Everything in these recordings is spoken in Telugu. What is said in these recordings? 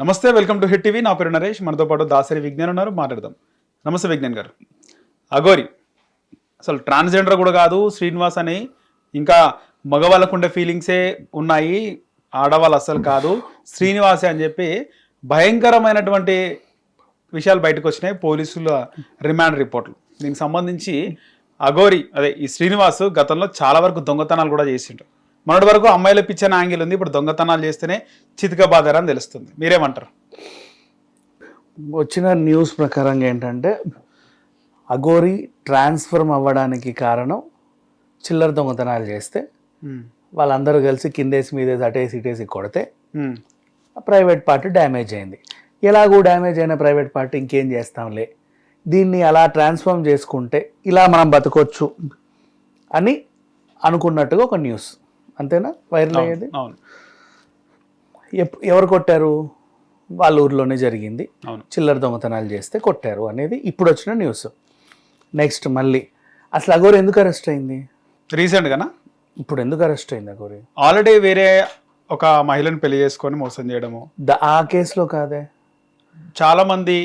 నమస్తే, వెల్కమ్ టు హిట్ టీవీ. నా పేరు నరేష్. మనతో పాటు దాసరి విజ్ఞాన్ ఉన్నారు, మాట్లాడదాం. నమస్తే విజ్ఞాన్ గారు. అఘోరి అసలు ట్రాన్స్జెండర్ కూడా కాదు, శ్రీనివాస్ అని ఇంకా మగవాళ్ళకు ఉండే ఫీలింగ్సే ఉన్నాయి, ఆడవాళ్ళు అస్సలు కాదు, శ్రీనివాసే అని చెప్పి భయంకరమైనటువంటి విషయాలు బయటకు వచ్చినాయి. పోలీసుల రిమాండ్ రిపోర్ట్లు. దీనికి సంబంధించి అఘోరి అదే ఈ శ్రీనివాస్ గతంలో చాలా వరకు దొంగతనాలు కూడా చేసిండ్రు. మొన్నటి వరకు అమ్మాయిల పిచ్చని యాంగిల్ ఉంది, ఇప్పుడు దొంగతనాలు చేస్తేనే చితిక బాధారని తెలుస్తుంది. మీరేమంటారు? వచ్చిన న్యూస్ ప్రకారంగా ఏంటంటే అఘోరి ట్రాన్స్ఫర్మ్ అవ్వడానికి కారణం చిల్లర దొంగతనాలు చేస్తే వాళ్ళందరూ కలిసి కిందేసి మీదేసి అటేసి ఇటేసి కొడితే ప్రైవేట్ పార్టీ డ్యామేజ్ అయింది. ఎలాగూ డ్యామేజ్ అయిన ప్రైవేట్ పార్టీ ఇంకేం చేస్తాంలే, దీన్ని అలా ట్రాన్స్ఫార్మ్ చేసుకుంటే ఇలా మనం బతకొచ్చు అని అనుకున్నట్టుగా ఒక న్యూస్, అంతేనా వైరల్ అయ్యేది. ఎవరు కొట్టారు? వాళ్ళ ఊర్లోనే జరిగింది, చిల్లర దొంగతనాలు చేస్తే కొట్టారు అనేది ఇప్పుడు వచ్చిన న్యూస్. నెక్స్ట్ మళ్ళీ అసలు అఘోరి ఎందుకు అరెస్ట్ అయింది? రీసెంట్గానా? ఇప్పుడు ఎందుకు అరెస్ట్ అయింది అఘోరి? ఆల్రెడీ వేరే ఒక మహిళను పెళ్లి చేసుకొని మోసం చేయడము. ఆ కేసులో కాదే, చాలా మంది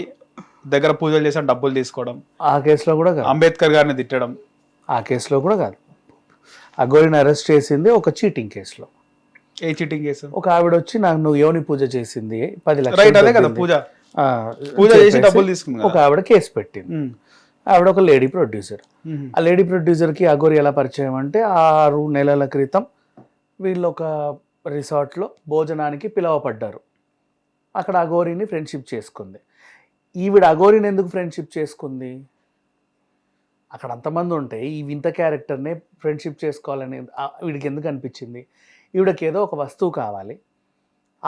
దగ్గర పూజలు చేసిన డబ్బులు తీసుకోవడం, ఆ కేసులో కూడా కాదు. అంబేద్కర్ గారిని తిట్టడం, ఆ కేసులో కూడా కాదు. అఘోరిని అరెస్ట్ చేసింది ఒక చీటింగ్ కేసులో. ఏ చీటింగ్ కేసు? ఒక ఆవిడ వచ్చి నాకు నువ్వు యోని పూజ చేసింది 10 రైట్, అదే కదా లక్షలు పూజ పూజ చేసి డబ్బులు తీసుకుంది. ఒక ఆవిడ కేసు పెట్టింది. ఆవిడ ఒక లేడీ ప్రొడ్యూసర్. ఆ లేడీ ప్రొడ్యూసర్కి అఘోరి ఎలా పరిచయం అంటే 6 నెలల క్రితం వీళ్ళు ఒక రిసార్ట్లో భోజనానికి పిలువపడ్డారు. అక్కడ అఘోరిని ఫ్రెండ్షిప్ చేసుకుంది. ఈవిడ అఘోరిని ఎందుకు ఫ్రెండ్షిప్ చేసుకుంది? అక్కడ అంతమంది ఉంటే ఈ వింత క్యారెక్టర్నే ఫ్రెండ్షిప్ చేసుకోవాలని వీడికి ఎందుకు అనిపించింది? ఈవిడకి ఏదో ఒక వస్తువు కావాలి,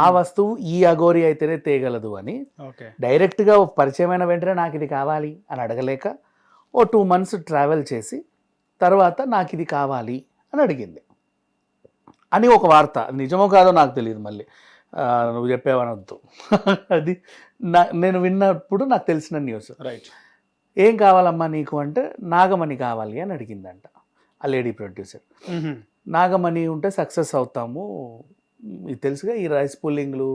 ఆ వస్తువు ఈ అఘోరి అయితేనే తేగలదు అని డైరెక్ట్గా పరిచయమైన వెంటనే నాకు ఇది కావాలి అని అడగలేక 2 months ట్రావెల్ చేసి తర్వాత నాకు ఇది కావాలి అని అడిగింది అని ఒక వార్త. నిజమో కాదో నాకు తెలియదు, మళ్ళీ నువ్వు చెప్పేవనొద్దు. అది నేను విన్నప్పుడు నాకు తెలిసిన న్యూస్. రైట్. ఏం కావాలమ్మా నీకు అంటే నాగమణి కావాలి అని అడిగిందంట ఆ లేడీ ప్రొడ్యూసర్. నాగమణి ఉంటే సక్సెస్ అవుతాము, ఇది తెలుసుగా, ఈ రైస్ పుల్లింగ్లు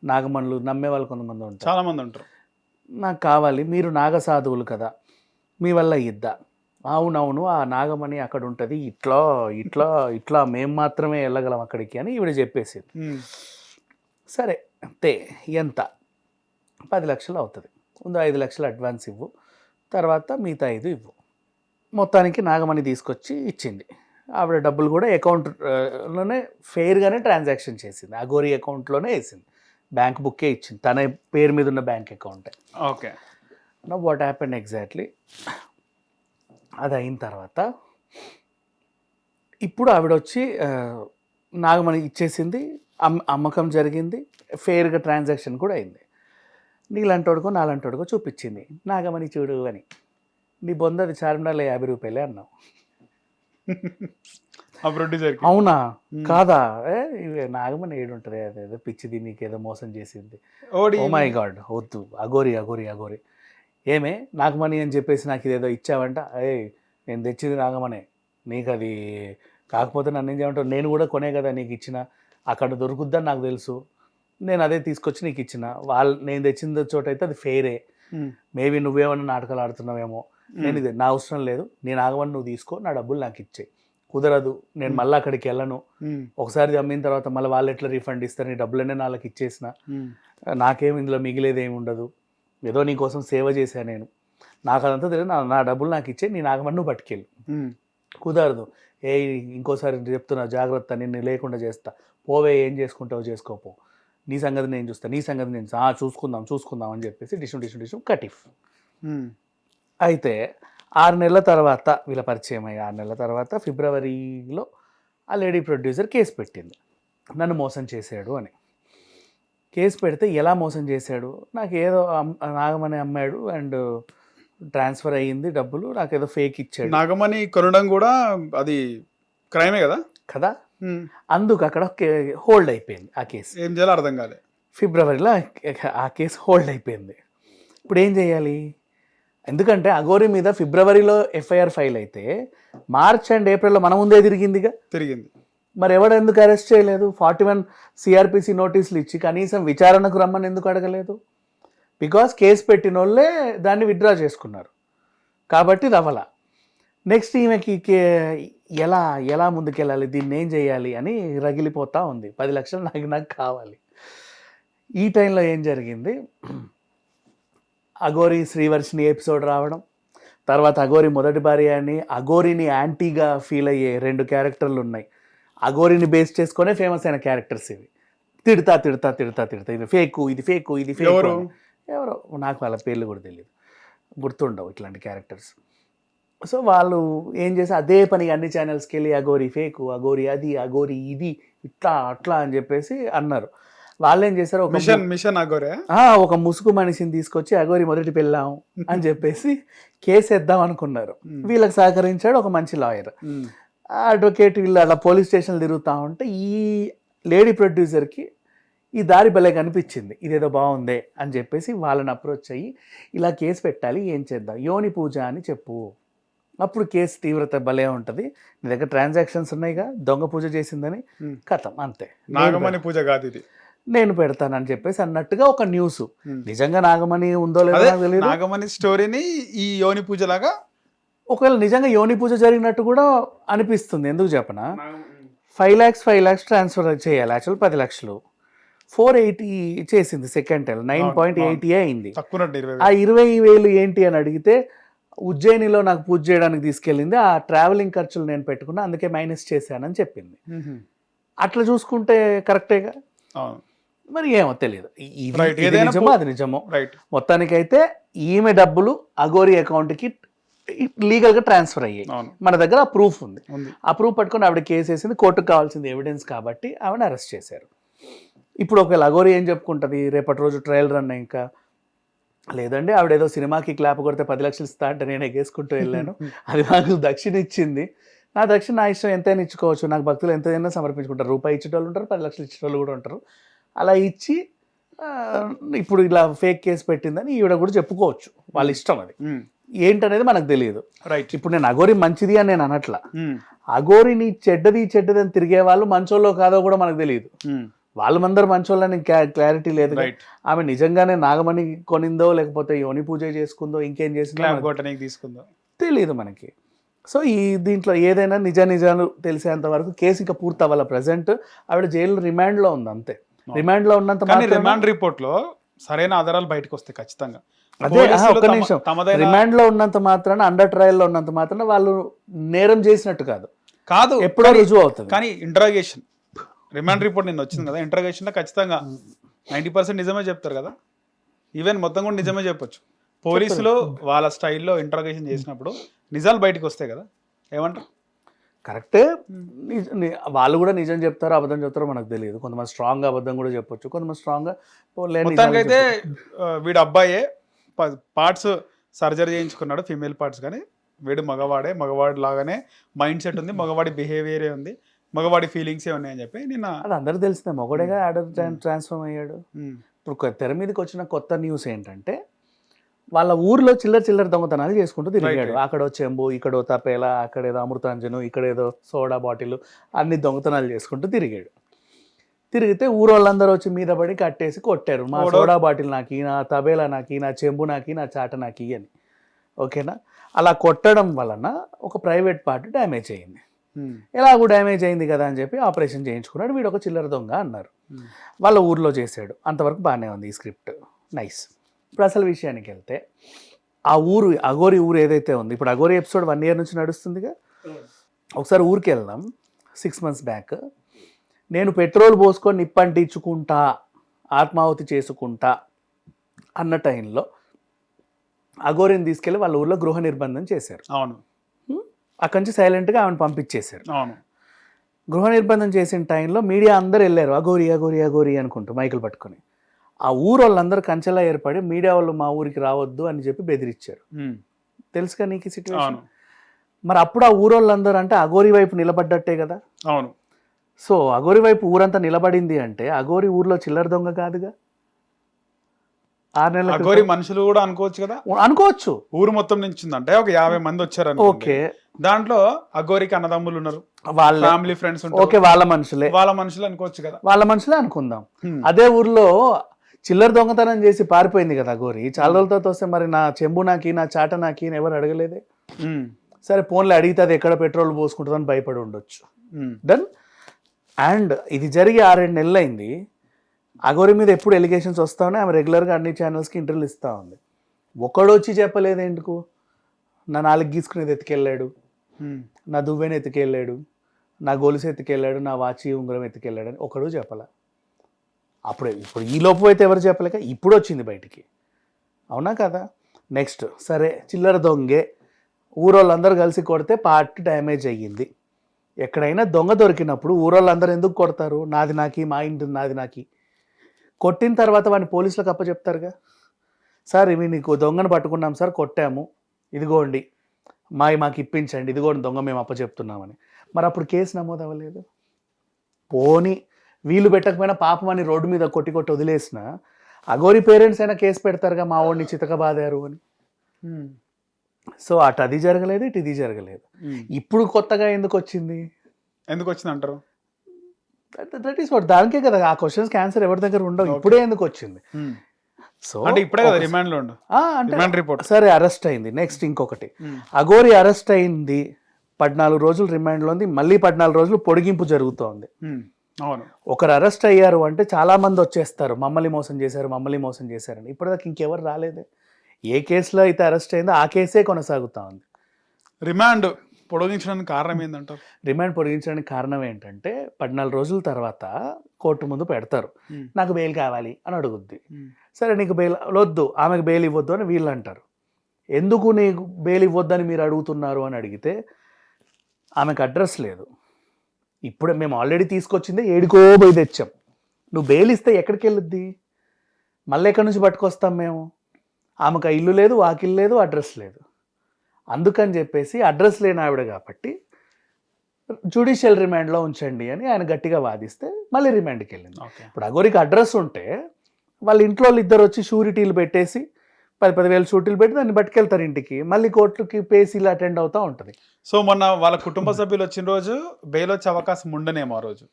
నాగమణులు నమ్మే వాళ్ళు కొంతమంది ఉంటారు, చాలా మంది ఉంటారు. నాకు కావాలి, మీరు నాగ సాధువులు కదా, మీ వల్ల ఇద్దా? అవునవును, ఆ నాగమణి అక్కడ ఉంటుంది, ఇట్లా ఇట్లా ఇట్లా మేము మాత్రమే వెళ్ళగలం అక్కడికి అని ఈవిడ చెప్పేసింది. సరే అంతే, ఎంత 10 లక్షలు అవుతుంది, ముందు 5 లక్షలు అడ్వాన్స్ ఇవ్వు, తర్వాత మిగతా 5 ఇవ్వు. మొత్తానికి నాగమణి తీసుకొచ్చి ఇచ్చింది. ఆవిడ డబ్బులు కూడా అకౌంట్లోనే ఫెయిర్గానే ట్రాన్సాక్షన్ చేసింది, అఘోరి అకౌంట్లోనే వేసింది, బ్యాంక్ బుక్కే ఇచ్చింది, తన పేరు మీద ఉన్న బ్యాంక్ అకౌంటే. Okay. No what happened exactly, అది అయిన తర్వాత ఇప్పుడు ఆవిడ వచ్చి నాగమణి ఇచ్చేసింది, అమ్మకం జరిగింది, ఫెయిర్గా ట్రాన్సాక్షన్ కూడా అయింది. నీలాంటోడుకో నాలాంటోడుకో చూపించింది, నాగమణి చూడు అని. నీ బొందది చార్మినార్లో 50 రూపాయలే అన్నావు. అవునా కాదా? ఇవే నాగమణి ఏడుంటుంది, అదేదో పిచ్చిది, నీకేదో మోసం చేసింది. ఓ మై గాడ్, వద్దు, అఘోరి అఘోరి అఘోరి. ఏమే నాగమణి అని చెప్పేసి నాకు ఇదేదో ఇచ్చావంట? నేను తెచ్చింది నాగమనే, నీకు అది కాకపోతే నన్ను ఏం చేయమంటావు? నేను కూడా కొనే కదా నీకు ఇచ్చిన, అక్కడ దొరుకుద్దని నాకు తెలుసు, నేను అదే తీసుకొచ్చి నీకు ఇచ్చిన. నేను తెచ్చిన చోట అయితే అది ఫెయిరే, మేబీ నువ్వేమన్నా నాటకాలు ఆడుతున్నావేమో, నేను ఇది నా అవసరం లేదు, నేను నాగమని నువ్వు తీసుకో, నా డబ్బులు నాకు ఇచ్చేయి. కుదరదు, నేను మళ్ళీ అక్కడికి వెళ్ళను, ఒకసారి అమ్మిన తర్వాత మళ్ళీ వాళ్ళు ఎట్లా రీఫండ్ ఇస్తారు, నీ డబ్బులనే వాళ్ళకి ఇచ్చేసిన, నాకేం ఇందులో మిగిలేది ఏమి ఉండదు, ఏదో నీకోసం సేవ చేశాను నేను, నాకు అదంతా తెలియదు, నా డబ్బులు నాకు ఇచ్చే, నీ నాగమని నువ్వు పట్టుకెళ్ళు. కుదరదు, ఇంకోసారి చెప్తున్నా జాగ్రత్త, నిన్ను లేకుండా చేస్తా, పోవే, ఏం చేసుకుంటావు చేసుకోపో, నీ సంగతి నేను చూస్తా, నీ సంగతి నేను చూసుకుందాం అని చెప్పేసి డిషం కటిఫ్. అయితే 6 నెలల తర్వాత వీళ్ళ పరిచయం అయ్యి 6 నెలల తర్వాత ఫిబ్రవరిలో ఆ లేడీ ప్రొడ్యూసర్ కేసు పెట్టింది, నన్ను మోసం చేశాడు అని. కేసు పెడితే ఎలా మోసం చేశాడు? నాకు ఏదో నాగమణి అమ్మాడు అండ్ ట్రాన్స్ఫర్ అయ్యింది డబ్బులు, నాకు ఏదో ఫేక్ ఇచ్చాడు. నాగమణి కొనడం కూడా అది క్రైమే కదా. అందుకు అక్కడ హోల్డ్ అయిపోయింది ఆ కేసు. ఏం చేయాలో అర్థం కాలేదు. ఫిబ్రవరిలో ఆ కేసు హోల్డ్ అయిపోయింది. ఇప్పుడు ఏం చేయాలి? ఎందుకంటే అఘోరి మీద ఫిబ్రవరిలో ఎఫ్ఐఆర్ ఫైల్ అయితే మార్చ్ అండ్ ఏప్రిల్లో మన ముందే తిరిగింది. మరి ఎవడు ఎందుకు అరెస్ట్ చేయలేదు? 41 సిఆర్పిసి నోటీసులు ఇచ్చి కనీసం విచారణకు రమ్మని ఎందుకు అడగలేదు? బికాస్ కేసు పెట్టిన వాళ్ళే దాన్ని విత్డ్రా చేసుకున్నారు కాబట్టి రవల. నెక్స్ట్ ఈమెకి ఎలా ఎలా ముందుకెళ్ళాలి, దీన్ని ఏం చేయాలి అని రగిలిపోతూ ఉంది. 10 లక్షలు నాకు కావాలి. ఈ టైంలో ఏం జరిగింది, అఘోరి శ్రీవర్షిని ఎపిసోడ్ రావడం, తర్వాత అఘోరి మొదటి భార్య అని అఘోరిని యాంటీగా ఫీల్ అయ్యే 2 క్యారెక్టర్లు ఉన్నాయి. అఘోరిని బేస్ చేసుకునే ఫేమస్ అయిన క్యారెక్టర్స్ ఇవి. తిడతా ఇది ఫేకు, ఇది ఫేకు, ఇది ఫేకు. ఎవరో నాకు వాళ్ళ పేర్లు కూడా తెలియదు, గుర్తుండవు ఇట్లాంటి క్యారెక్టర్స్. సో వాళ్ళు ఏం చేసి అదే పని అన్ని ఛానల్స్కి వెళ్ళి అఘోరి ఫేకు, అఘోరి అది, అఘోరి ఇది, ఇట్లా అట్లా అని చెప్పేసి అన్నారు. వాళ్ళు ఏం చేశారు, ఒక ముసుగు మనిషిని తీసుకొచ్చి అఘోరి మొదటి పెళ్ళాం అని చెప్పేసి కేసు వేద్దాం అనుకున్నారు. వీళ్ళకి సహకరించాడు ఒక మంచి లాయర్, అడ్వకేట్. వీళ్ళు అలా పోలీస్ స్టేషన్లు తిరుగుతూ ఉంటే ఈ లేడీ ప్రొడ్యూసర్కి ఈ దారి భలే కనిపించింది, ఇదేదో బాగుందే అని చెప్పేసి వాళ్ళని అప్రోచ్ అయ్యి ఇలా కేసు పెట్టాలి, ఏం చేద్దాం, యోని పూజ అని చెప్పు, అప్పుడు కేసు తీవ్రత భలే ఉంటుంది, నీ దగ్గర ట్రాన్సాక్షన్స్ ఉన్నాయిగా, దొంగ పూజ చేసిందని కథం అంతే, నాగమణి పూజ కాదు ఇది, నేను పెడతానని చెప్పేసి అన్నట్టుగా ఒక న్యూస్. నిజంగా నాగమణి ఉందో లేదో నాకు తెలియదు. నాగమణి స్టోరీని ఈ యోని పూజ లాగా, ఒకవేళ నిజంగా యోని పూజ జరిగినట్టు కూడా అనిపిస్తుంది. ఎందుకు చెప్పనా, 5 lakhs ట్రాన్స్ఫర్ చేయాలి, యాక్చువల్ 10 లక్షలు, 480 చేసింది సెకండ్ టైం, 9.80 అయింది. ఆ 20,000 ఏంటి అని అడిగితే ఉజ్జయినిలో నాకు పూజ చేయడానికి తీసుకెళ్ళింది, ఆ ట్రావెలింగ్ ఖర్చులు నేను పెట్టుకున్నా, అందుకే మైనస్ చేశానని చెప్పింది. అట్లా చూసుకుంటే కరెక్టేగా. మరి ఏమో తెలియదు, ఇది నిజమో అది నిజమో. మొత్తానికైతే ఈమె డబ్బులు అఘోరి అకౌంట్కి లీగల్గా ట్రాన్స్ఫర్ అయ్యాయి. మన దగ్గర ఆ ప్రూఫ్ ఉంది. ఆ ప్రూఫ్ పట్టుకొని ఆవిడ కేసు వేసింది, కోర్టుకు కావాల్సింది ఎవిడెన్స్ కాబట్టి ఆవిడ అరెస్ట్ చేశారు. ఇప్పుడు ఒకవేళ అఘోరి ఏం చెప్పుకుంటుంది, రేపటి రోజు ట్రయల్ రన్ ఇంకా లేదండి ఆవిడ ఏదో సినిమాకి క్లాప్ కొడితే 10 లక్షలు ఇస్తా అంటే నేను ఎగేసుకుంటూ వెళ్ళాను, అది నాకు దక్షిణ ఇచ్చింది, నా దక్షిణ నా ఇష్టం ఎంతైనా ఇచ్చుకోవచ్చు, నాకు భక్తులు ఎంతైనా సమర్పించుకుంటారు, రూపాయి ఇచ్చేటోళ్ళు ఉంటారు, 10 లక్షలు ఇచ్చేటోళ్ళు కూడా ఉంటారు. అలా ఇచ్చి ఇప్పుడు ఇలా ఫేక్ కేసు పెట్టిందని ఈవిడ కూడా చెప్పుకోవచ్చు, వాళ్ళ ఇష్టం, అది ఏంటనేది మనకు తెలియదు. ఇప్పుడు నేను అఘోరి మంచిది అని నేను అనట్లా, అఘోరిని చెడ్డది అని తిరిగే వాళ్ళు మంచోళ్ళో కాదో కూడా మనకు తెలియదు. వాళ్ళందరూ మంచోళ్ళని క్లారిటీ లేదు. ఆమె నిజంగానే నాగమణి కొనిందో లేకపోతే యోని పూజ చేసుకుందో ఇంకేం చేసిందో తెలియదు మనకి. సో ఈ దీంట్లో ఏదైనా నిజాలు తెలిసేంత వరకు కేసు ఇంకా పూర్తి అవ్వాలి. ప్రజెంట్ ఆవిడ జైలు రిమాండ్లో ఉంది, అంతే. రిమాండ్లో ఉన్నంత రిమాండ్ రిపోర్ట్ లో సరైన ఆధారాలు బయటకు వస్తాయి ఖచ్చితంగా. అదే ఒక్క నిమిషం, రిమాండ్ లో ఉన్నంత మాత్రాన, అండర్ ట్రయల్ లో ఉన్నంత మాత్రాన వాళ్ళు నేరం చేసినట్టు కాదు, ఎప్పుడో రుజువు అవుతుంది. కానీ ఇంటరాగేషన్ రిమాండ్ రిపోర్ట్ నిన్న వచ్చింది కదా, ఇంటరాగేషన్ లో ఖచ్చితంగా 90% నిజమే చెప్తారు కదా, ఈవెన్ మొత్తం కూడా నిజమే చెప్పొచ్చు. పోలీసులు వాళ్ళ స్టైల్లో ఇంటరాగేషన్ చేసినప్పుడు నిజాలు బయటకు వస్తాయి కదా, ఏమంటారు? కరెక్టే, వాళ్ళు కూడా నిజం చెప్తారో అబద్ధం చెప్తారో మనకు తెలియదు. కొంతమంది స్ట్రాంగ్ అబద్ధం కూడా చెప్పొచ్చు, కొంతమంది స్ట్రాంగ్ గా. మొత్తానికైతే వీడు అబ్బాయే పార్ట్స్ సర్జరీ చేయించుకున్నాడు, ఫీమేల్ పార్ట్స్, కానీ వీడు మగవాడి లాగానే మైండ్ సెట్ ఉంది, మగవాడి బిహేవియరే ఉంది, మగవాడి ఫీలింగ్సే ఉన్నాయని చెప్పి నిన్న అది అందరూ తెలిసిందే. మగవాడిగా ఆర్డర్ ట్రాన్స్ఫార్మ్ అయ్యాడు. ఇప్పుడు తెర మీదకి వచ్చిన కొత్త న్యూస్ ఏంటంటే వాళ్ళ ఊర్లో చిల్లర దొంగతనాలు చేసుకుంటూ తిరిగాడు. అక్కడో చెంబు, ఇక్కడో తపేలా, అక్కడేదో అమృతాంజను, ఇక్కడేదో సోడా బాటిల్, అన్ని దొంగతనాలు చేసుకుంటూ తిరిగాడు. తిరిగితే ఊరోళ్ళందరూ వచ్చి మీద పడి కట్టేసి కొట్టారు, మా సోడా బాటిల్ నాకి, నా తబేలా నాకి, నా చెంబు నాకి, నా చాట నాకి అని. ఓకేనా, అలా కొట్టడం వలన ఒక ప్రైవేట్ పార్టీ డ్యామేజ్ అయింది. ఎలాగూ డ్యామేజ్ అయింది కదా అని చెప్పి ఆపరేషన్ చేయించుకున్నాడు. వీడు ఒక చిల్లర దొంగ అన్నారు, వాళ్ళ ఊర్లో చేశాడు. అంతవరకు బాగానే ఉంది ఈ స్క్రిప్ట్, నైస్. ఇప్పుడు అసలు విషయానికి వెళ్తే ఆ ఊరు అఘోరి ఊరు ఏదైతే ఉంది, ఇప్పుడు అఘోరి ఎపిసోడ్ 1 year నుంచి నడుస్తుందిగా. ఒకసారి ఊరికి వెళ్దాం. 6 months బ్యాక్ నేను పెట్రోల్ పోసుకొని నిప్పంటించుకుంటా, ఆత్మాహుతి చేసుకుంటా అన్న టైంలో అఘోరిని తీసుకెళ్ళి వాళ్ళ ఊర్లో గృహ నిర్బంధం చేశారు. అవును, అక్కడి నుంచి సైలెంట్గా ఆమెను పంపించేశారు. అవును, గృహ నిర్బంధం చేసిన టైంలో మీడియా అందరు వెళ్ళారు, అఘోరి అఘోరి అఘోరి అనుకుంటూ మైకులు పట్టుకొని. ఆ ఊరు వాళ్ళందరూ కంచెలా ఏర్పడి మీడియా వాళ్ళు మా ఊరికి రావద్దు అని చెప్పి బెదిరించారు. తెలుసుగా నీకు ఈ సిచ్యువేషన్. మరి అప్పుడు ఆ ఊరోళ్ళందరూ అంటే అఘోరి వైపు నిలబడ్డట్టే కదా. అవును. సో అఘోరి వైపు ఊరంతా నిలబడింది అంటే అఘోరి ఊర్లో చిల్లర దొంగ కాదుగా. 6 నెలల అఘోరి మనుషులు కూడా అనుకోవచ్చు కదా, అనుకోవచ్చు. ఊరు మొత్తం నుంచి అంటే ఒక 50 మంది వచ్చారు. ఓకే, దాంట్లో అఘోరికి అన్నదమ్ములు ఉన్నారు, వాళ్ళే ఫ్యామిలీ ఫ్రెండ్స్ ఓకే, వాళ్ళ మనుషులే వాళ్ళ మనుషులు అనుకోవచ్చు కదా. వాళ్ళ మనుషులే అనుకుందాం. అదే ఊర్లో చిల్లర దొంగతనం చేసి పారిపోయింది కదా గోరి, చాలా రోజులతో వస్తే మరి నా చెంబు నాకి, నా చాట నాకి అని ఎవరు అడగలేదే. సరే ఫోన్లో అడిగితే అది ఎక్కడ పెట్రోల్ పోసుకుంటుందని భయపడి ఉండొచ్చు. డన్. అండ్ ఇది జరిగి 6-7 నెలలు అయింది. అగోరి మీద ఎప్పుడు ఎలిగేషన్స్ వస్తా ఉన్నాయి. ఆమె రెగ్యులర్గా అన్ని ఛానల్స్కి ఇంటర్వ్యూలు ఇస్తూ ఉంది. ఒకడు వచ్చి చెప్పలేదు ఎందుకు, నా నాలుగు గీసుకునేది ఎత్తుకెళ్ళాడు, నా దువ్వెని ఎత్తుకెళ్ళాడు, నా గొలుసు ఎత్తుకెళ్ళాడు, నా వాచి ఉంగరం ఎత్తుకెళ్ళాడు అని ఒకడు చెప్పాల. అప్పుడే ఇప్పుడు ఈ లోపు అయితే ఎవరు చెప్పలేక ఇప్పుడు వచ్చింది బయటికి, అవునా కదా. నెక్స్ట్ సరే చిల్లర దొంగే, ఊరోళ్ళందరూ కలిసి కొడితే పార్టీ డ్యామేజ్ అయ్యింది. ఎక్కడైనా దొంగ దొరికినప్పుడు ఊరోళ్ళందరూ ఎందుకు కొడతారు, నాది నాకి, మా ఇంటి నాది నాకి. కొట్టిన తర్వాత వాడిని పోలీసులకు అప్పచెప్తారుగా, సార్ ఇవి నీకు దొంగను పట్టుకున్నాం సార్, కొట్టాము, ఇదిగోండి మాకు ఇప్పించండి, ఇదిగోండి దొంగ మేము అప్పచెప్తున్నామని. మరి అప్పుడు కేసు నమోదు అవ్వలేదు. పోనీ వీళ్ళు పెట్టకపోయినా పాపం అని రోడ్డు మీద కొట్టి కొట్టి వదిలేసిన అగోరి పేరెంట్స్ అయినా కేసు పెడతారుగా, మా వాడిని చితకబాదారు అని. సో అటు అది జరగలేదు, ఇటు ఇది జరగలేదు. ఇప్పుడు కొత్తగా ఎందుకు వచ్చింది అంటారు? దట్ ఈస్ వాట్, దానికే కదా ఆ క్వశ్చన్స్కి ఆన్సర్ ఎవరి దగ్గర ఉండవు. ఇప్పుడే ఎందుకు వచ్చింది? సో అంటే ఇప్పుడే కదా రిమాండ్ లో రిపోర్ట్. సరే అరెస్ట్ అయింది. నెక్స్ట్ ఇంకొకటి, అగోరి అరెస్ట్ అయింది, 14 రోజులు రిమాండ్ లో ఉంది, మళ్ళీ 14 రోజులు పొడిగింపు జరుగుతోంది. అవును. ఒకరు అరెస్ట్ అయ్యారు అంటే చాలా మంది వచ్చేస్తారు, మమ్మల్ని మోసం చేశారని. ఇప్పటిదాకా ఇంకెవరు రాలేదే. ఏ కేసులో అయితే అరెస్ట్ అయిందో ఆ కేసే కొనసాగుతా ఉంది. రిమాండ్ పొడిగించడానికి కారణం ఏంటంటారు? రిమాండ్ పొడిగించడానికి కారణం ఏంటంటే 14 రోజుల తర్వాత కోర్టు ముందు పెడతారు, నాకు బెయిల్ కావాలి అని అడుగుద్ది. సరే నీకు బెయిల్ వద్దు, ఆమెకు బెయిల్ ఇవ్వద్దు అని వీళ్ళు అంటారు. ఎందుకు నీకు బెయిల్ ఇవ్వద్దని మీరు అడుగుతున్నారు అని అడిగితే ఆమెకు అడ్రస్ లేదు. ఇప్పుడే మేము ఆల్రెడీ తీసుకొచ్చిందే 7కో పోయి తెచ్చాం, నువ్వు బెయిల్ ఇస్తే ఎక్కడికి వెళ్ళొద్ది, మళ్ళీ ఎక్కడి నుంచి పట్టుకొస్తాం మేము? ఆమెకు ఇల్లు లేదు, వాకిల్ లేదు, అడ్రస్ లేదు. అందుకని చెప్పేసి అడ్రస్ లేని ఆవిడ కాబట్టి జ్యుడిషియల్ రిమాండ్లో ఉంచండి అని ఆయన గట్టిగా వాదిస్తే మళ్ళీ రిమాండ్కి వెళ్ళింది. ఇప్పుడు అగోరికి అడ్రస్ ఉంటే వాళ్ళ ఇంట్లో ఇద్దరు వచ్చి షూరిటీలు పెట్టేసి 10,000 షూరిటీలు పెట్టి దాన్ని పట్టుకెళ్తారు ఇంటికి, మళ్ళీ కోర్టుకి పేసీలు అటెండ్ అవుతూ ఉంటుంది. సో మొన్న వాళ్ళ కుటుంబ సభ్యులు వచ్చిన రోజు బెయిల్ వచ్చే అవకాశం ఉండనేమో. ఆ రోజు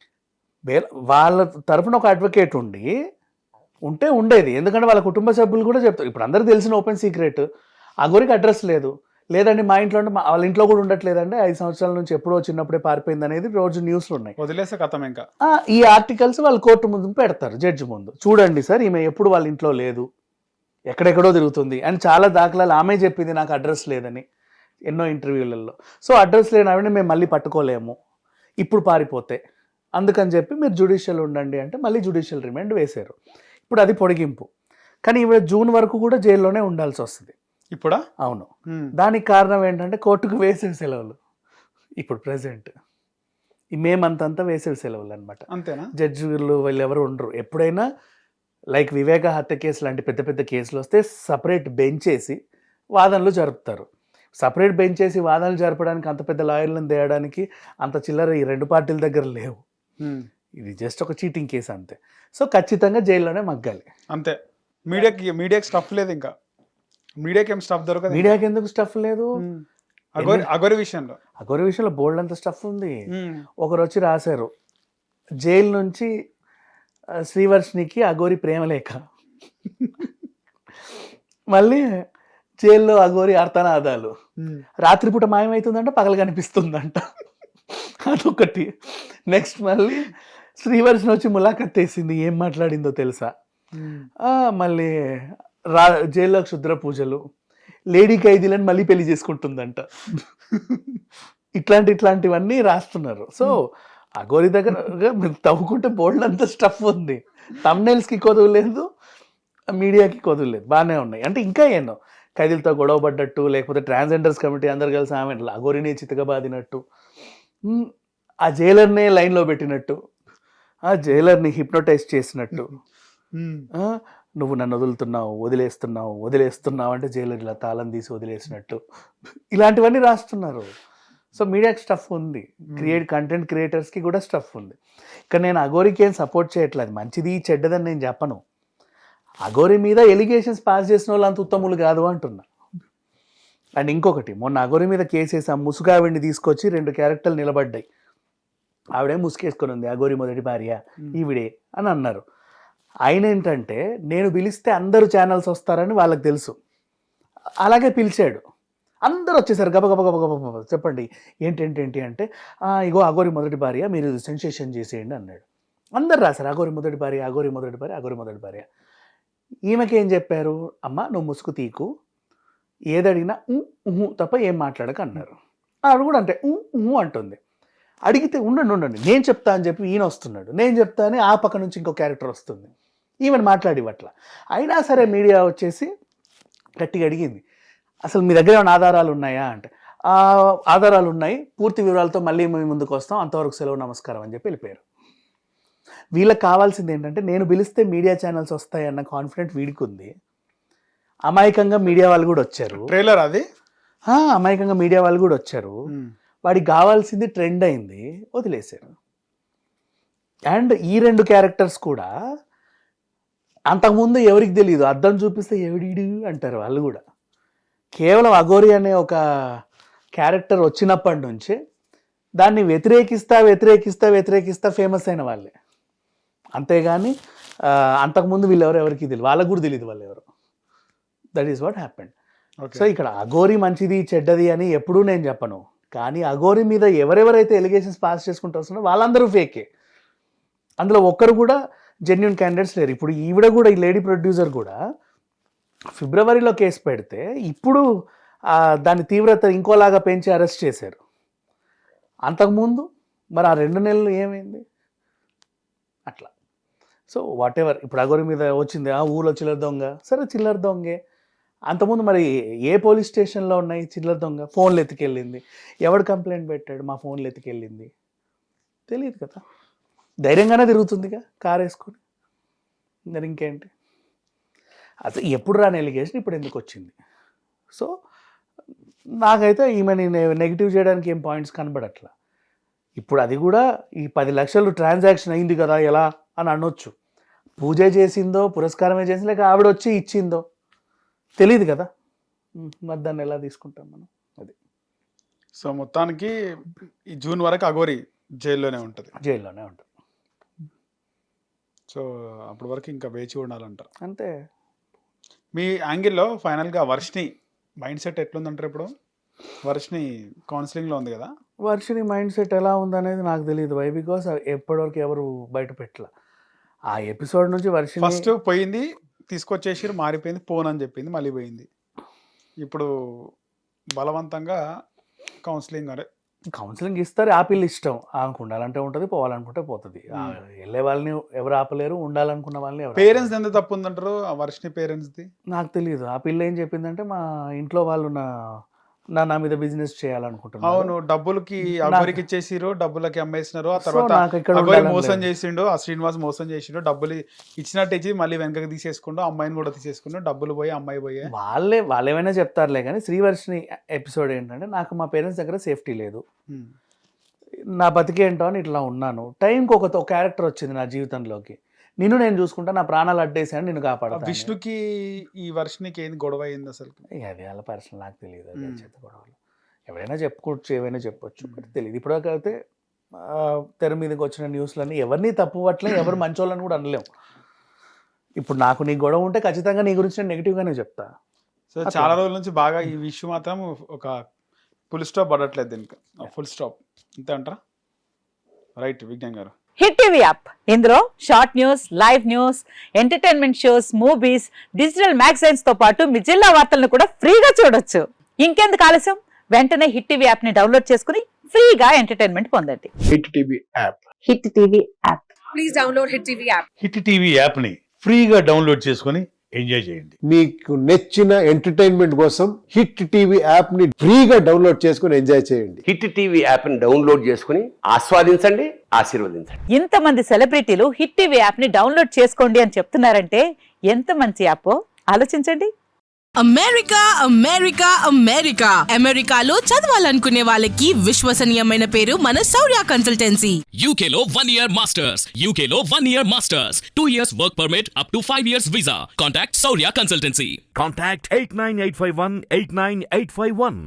బెయిల్ వాళ్ళ తరఫున ఒక అడ్వకేట్ ఉంటే ఉండేది, ఎందుకంటే వాళ్ళ కుటుంబ సభ్యులు కూడా చెప్తారు. ఇప్పుడు అందరూ తెలిసిన ఓపెన్ సీక్రెట్, అగోరికి అడ్రస్ లేదండి మా ఇంట్లో, వాళ్ళ ఇంట్లో కూడా ఉండట్లేదండి, 5 సంవత్సరాల నుంచి ఎప్పుడో చిన్నప్పుడే పారిపోయింది అనేది రోజు న్యూస్లు ఉన్నాయి. వదిలేసే కథం ఇంకా ఈ ఆర్టికల్స్ వాళ్ళు కోర్టు ముందు పెడతారు, జడ్జి ముందు. చూడండి సార్, ఈమె ఎప్పుడు వాళ్ళ ఇంట్లో లేదు, ఎక్కడెక్కడో తిరుగుతుంది అని చాలా దాఖలాలు ఆమె చెప్పింది, నాకు అడ్రస్ లేదని ఎన్నో ఇంటర్వ్యూలలో. సో అడ్రస్ లేని ఆవిడని మేము మళ్ళీ పట్టుకోలేము ఇప్పుడు పారిపోతే, అందుకని చెప్పి మీరు జ్యుడిషియల్ ఉండండి అంటే మళ్ళీ జ్యుడిషియల్ రిమాండ్ వేశారు. ఇప్పుడు అది పొడిగింపు. కానీ ఈవిడ జూన్ వరకు కూడా జైల్లోనే ఉండాల్సి వస్తుంది ఇప్పుడా? అవును. దానికి కారణం ఏంటంటే కోర్టుకు వేసవి సెలవులు. ఇప్పుడు ప్రెసెంట్ ఈ మే మంత్ అంతా వేసవి సెలవులు అనమాట. అంతేనా? జడ్జిలు వీళ్ళు ఎవరు ఉండరు. ఎప్పుడైనా లైక్ వివేక హత్య కేసు లాంటి పెద్ద పెద్ద కేసులు వస్తే సపరేట్ బెంచ్ వేసి వాదనలు జరుపుతారు. సపరేట్ బెంచ్ వేసి వాదనలు జరపడానికి అంత పెద్ద లాయర్లను తేయడానికి అంత చిల్లర ఈ 2 పార్టీల దగ్గర లేవు. ఇది జస్ట్ ఒక చీటింగ్ కేసు అంతే. సో ఖచ్చితంగా జైల్లోనే మగ్గాలి అంతే. మీడియాకి స్టఫ్ లేదు, ఇంకా మీడియాకి ఏం స్టఫ్ దొరకదు. మీడియాకి ఎందుకు స్టఫ్ లేదు? అగోరి విషయంలో బోల్డ్ అంత స్టఫ్ ఉంది. ఒకరు వచ్చి రాశారు, జైలు నుంచి శ్రీవర్షినికి అగోరి ప్రేమలేఖ, మళ్ళీ జైల్లో అగోరి అర్థనాదాలు, రాత్రిపూట మాయమవుతుందంట, పగలు కనిపిస్తుందంట, అదొకటి. నెక్స్ట్ మళ్ళీ శ్రీవర్షిని వచ్చి ములాఖత్ వేసింది, ఏం మాట్లాడిందో తెలుసా? మళ్ళీ జైల్లో క్షుద్ర పూజలు, లేడీ ఖైదీలను మళ్ళీ పెళ్లి చేసుకుంటుందంట. ఇట్లాంటివన్నీ రాస్తున్నారు. సో అగోరి దగ్గర మీరు తవ్వుకుంటే బోల్డ్ అంత స్టఫ్ ఉంది. థంబ్నెయిల్స్కి కొదువు లేదు, మీడియాకి కొదువు లేదు, బాగానే ఉన్నాయి. అంటే ఇంకా ఎన్నో ఖైదీలతో గొడవ పడ్డట్టు, లేకపోతే ట్రాన్స్జెండర్స్ కమిటీ అందరు కలిసి ఆమె అగోరిని చితకబాదినట్టు, ఆ జైలర్నే లైన్లో పెట్టినట్టు, ఆ జైలర్ని హిప్నోటైజ్ చేసినట్టు, నువ్వు నన్ను వదిలేస్తున్నావు అంటే జైలర్ ఇలా తాళం తీసి వదిలేసినట్టు, ఇలాంటివన్నీ రాస్తున్నారు. సో మీడియాకి స్టఫ్ ఉంది, కంటెంట్ క్రియేటర్స్కి కూడా స్టఫ్ ఉంది. ఇక్కడ నేను అగోరికి ఏం సపోర్ట్ చేయట్లేదు, మంచిది చెడ్డదని నేను చెప్పను. అగోరి మీద ఎలిగేషన్స్ పాస్ చేసిన వాళ్ళు అంత ఉత్తములు కాదు అంటున్నా. అండ్ ఇంకొకటి, మొన్న అగోరి మీద కేసు వేసి ఆ ముసుగావిడిని తీసుకొచ్చి 2 క్యారెక్టర్లు నిలబడ్డాయి. ఆవిడే ముసుకేసుకొని ఉంది, అఘోరి మొదటి భార్య ఈవిడే అని అన్నారు. ఆయన ఏంటంటే నేను పిలిస్తే అందరూ ఛానల్స్ వస్తారని వాళ్ళకి తెలుసు, అలాగే పిలిచాడు. అందరూ వచ్చేసారు గబగబ గబగబ. చెప్పండి ఏంటి అంటే ఇగో అఘోరి మొదటి భార్య, మీరు సెన్సేషన్ చేసేయండి అన్నాడు. అందరు రాశారు అఘోరి మొదటి భార్య, అఘోరి మొదటి భార్య, అఘోరి మొదటి భార్య. ఈమెకి ఏం చెప్పారు, అమ్మ నువ్వు ముసుగు తీకు, ఏదడిగినా తప్ప ఏం మాట్లాడక అన్నారు. ఆవిడ కూడా అంటే అంటుంది. అడిగితే ఉండండి నేను చెప్తా అని చెప్పి ఈయన వస్తున్నాడు, నేను చెప్తా అని ఆ పక్క నుంచి ఇంకో క్యారెక్టర్ వస్తుంది. ఈమెను మాట్లాడివట్ల. అయినా సరే మీడియా వచ్చేసి గట్టిగా అడిగింది, అసలు మీ దగ్గర ఏమైనా ఆధారాలు ఉన్నాయా అంటే ఆధారాలు ఉన్నాయి, పూర్తి వివరాలతో మళ్ళీ మేము ముందుకు వస్తాం, అంతవరకు సెలవు నమస్కారం అని చెప్పి వెళ్ళిపోయారు. వీళ్ళకి కావాల్సింది ఏంటంటే నేను పిలిస్తే మీడియా ఛానల్స్ వస్తాయన్న కాన్ఫిడెంట్ వీడికి ఉంది. అమాయకంగా మీడియా వాళ్ళు కూడా వచ్చారు. ట్రైలర్ అది అమాయకంగా మీడియా వాళ్ళు కూడా వచ్చారు. వాడికి కావాల్సింది ట్రెండ్ అయింది, వదిలేశారు. అండ్ ఈ 2 క్యారెక్టర్స్ కూడా అంతకుముందు ఎవరికి తెలియదు, అద్దం చూపిస్తే ఎవడీడు అంటారు వాళ్ళు కూడా. కేవలం అఘోరి అనే ఒక క్యారెక్టర్ వచ్చినప్పటి నుంచే దాన్ని వ్యతిరేకిస్తా ఫేమస్ అయిన వాళ్ళే. అంతేగాని అంతకుముందు వీళ్ళు ఎవరికి తెలియదు, వాళ్ళకు కూడా తెలియదు వాళ్ళు ఎవరు. That is what happened. So ఇక్కడ అఘోరి మంచిది చెడ్డది అని ఎప్పుడూ నేను చెప్పను, కానీ అఘోరి మీద ఎవరెవరైతే ఎలిగేషన్స్ పాస్ చేసుకుంటూ వస్తున్నారో వాళ్ళందరూ ఫేకే. అందులో ఒక్కరు కూడా జెన్యున్ క్యాండిడేట్స్ లేరు. ఇప్పుడు ఈవిడ కూడా, ఈ లేడీ ప్రొడ్యూసర్ కూడా ఫిబ్రవరిలో కేసు పెడితే ఇప్పుడు దాని తీవ్రత ఇంకోలాగా పెంచి అరెస్ట్ చేశారు. అంతకుముందు మరి ఆ 2 నెలలు ఏమైంది అట్లా. సో వాట్ ఎవర్, ఇప్పుడు అఘోరి మీద వచ్చింది ఊళ్ళో చిల్లర దొంగ, సరే చిల్లర దొంగే. అంతకుముందు మరి ఏ పోలీస్ స్టేషన్లో ఉన్నాయి చిల్లర దొంగ? ఫోన్లు ఎత్తుకెళ్ళింది, ఎవడు కంప్లైంట్ పెట్టాడు మా ఫోన్లు ఎత్తుకెళ్ళింది తెలియదు కదా, ధైర్యంగానే తిరుగుతుందిగా కారు వేసుకొని. మరి ఇంకేంటి, అసలు ఎప్పుడు రాని ఎలిగేషన్ ఇప్పుడు ఎందుకు వచ్చింది? సో నాకైతే ఈమెని నెగిటివ్ చేయడానికి ఏం పాయింట్స్ కనబడట్లా. ఇప్పుడు అది కూడా ఈ 10 లక్షలు ట్రాన్సాక్షన్ అయింది కదా ఎలా అని అనొచ్చు. పూజ చేసిందో పురస్కారమే చేసిందో లేక ఆవిడ వచ్చి ఇచ్చిందో తెలియదు కదా, మరి దాన్ని ఎలా తీసుకుంటాం మనం? అది. సో మొత్తానికి ఈ జూన్ వరకు అఘోరి జైల్లోనే ఉంటుంది. సో అప్పటి వరకు ఇంకా వేచి ఉండాలంటారు అంతే. మీ యాంగిల్లో ఫైనల్గా వర్షిని మైండ్ సెట్ ఎట్లుందంటారు? ఇప్పుడు వర్షిని కౌన్సిలింగ్లో ఉంది కదా, వర్షిని మైండ్ సెట్ ఎలా ఉందనేది నాకు తెలియదు. వై బికాస్ ఎప్పటివరకు ఎవరు బయట పెట్టలే. ఆ ఎపిసోడ్ నుంచి వర్షిని ఫస్ట్ పోయింది, తీసుకొచ్చేసి మారిపోయింది, పోనని చెప్పింది, మళ్ళీ పోయింది. ఇప్పుడు బలవంతంగా కౌన్సిలింగ్ ఇస్తారు. ఆపిల్ ఇష్టం, ఉండాలంటే ఉంటుంది, పోవాలనుకుంటే పోతుంది. వెళ్ళే వాళ్ళని ఎవరు ఆపలేరు, ఉండాలనుకున్న వాళ్ళని ఎవరు. పేరెంట్స్ ఎంత తప్పు ఉందంటారు ఆ వర్షిని పేరెంట్స్ది? నాకు తెలియదు. ఆ పిల్ల ఏం చెప్పిందంటే మా ఇంట్లో వాళ్ళు నా మీద బిజినెస్ చేయాలనుకుంటున్నాను. అవును, డబ్బులకి అఘోరికి ఇచ్చేసిరు, డబ్బులకి అమ్మేసినారు. ఆ తర్వాత అఘోరి మోసం చేసిండు, ఆ శ్రీనివాస్ మోసం చేసిండు, డబ్బులు ఇచ్చినట్టు ఇచ్చి మళ్ళీ వెనకకి తీసేసుకుంటూ అమ్మాయిని కూడా తీసేసుకుంటూ డబ్బులు పోయి అమ్మాయి పోయి వాళ్ళు ఏమైనా చెప్తారులే. కానీ శ్రీవర్షిని ఎపిసోడ్ ఏంటంటే, నాకు మా పేరెంట్స్ దగ్గర సేఫ్టీ లేదు, నా బతికేంటో అని ఇట్లా ఉన్నాను. టైంకి ఒక క్యారెక్టర్ వచ్చింది నా జీవితంలోకి, నేను చూసుకుంటా, నా ప్రాణాలు అడ్డేసాను, నేను కాపాడుతాను. విష్ణుకి ఈ వర్షినికి ఏంది గొడవ అయింది అసలు? అది వాళ్ళ పర్సనల్, నాకు తెలియదు. అది చెత్త గొడవలు ఎవరైనా చెప్పుకోవచ్చు, ఏమైనా చెప్పొచ్చు, తెలియదు. ఇప్పటికైతే తెర మీదకి వచ్చిన న్యూస్లన్నీ ఎవరిని తప్పు పట్టలే, ఎవరు మంచోళ్ళని కూడా అనలేము. ఇప్పుడు నాకు నీ గొడవ ఉంటే ఖచ్చితంగా నీ గురించి నేను నెగిటివ్గానే చెప్తా. సో చాలా రోజుల నుంచి బాగా ఈ విషయం మాత్రం ఒక ఫుల్ స్టాప్ పడట్లేదు, దీనికి ఫుల్ స్టాప్ అంతే అంటారా? రైట్ విజ్ఞాన్ గారు. హిట్ టీవీ యాప్, ఇందులో short news, live news, entertainment shows, movies, digital magazines తో పాటు మీ జిల్లా వార్తలను కూడా ఫ్రీగా చూడొచ్చు. ఇంకెందుకు ఆలస్యం, వెంటనే హిట్ టీవీ యాప్ ని డౌన్లోడ్ చేసుకుని ఫ్రీగా ఎంటర్టైన్మెంట్ పొందండి. Hit TV app, hit TV app, please download hit TV app. Hit TV app ని ఫ్రీగా డౌన్లోడ్ చేసుకుని ఎంజాయ్ చేయండి. మీకు నచ్చిన ఎంటర్టైన్మెంట్ కోసం హిట్ టీవీ యాప్ ని ఫ్రీగా డౌన్లోడ్ చేసుకుని ఎంజాయ్ చేయండి. హిట్ టీవీ యాప్ ని డౌన్లోడ్ చేసుకుని ఆస్వాదించండి, ఆశీర్వదించండి. ఇంతమంది సెలబ్రిటీలు హిట్ టీవీ యాప్ ని డౌన్లోడ్ చేసుకోండి అని చెప్తున్నారంటే ఎంత మంచి యాప్ ఆలోచించండి. అమెరికా అమెరికా అమెరికా అమెరికాలో చదవాలనుకునే వాళ్ళకి విశ్వసనీయమైన పేరు మన శౌర్య కన్సల్టెన్సీ. UK లో 1 year masters, UK లో 1 year masters, 2 years work permit up to 5 years visa. Contact Saurya Consultancy. Contact 89851 89851.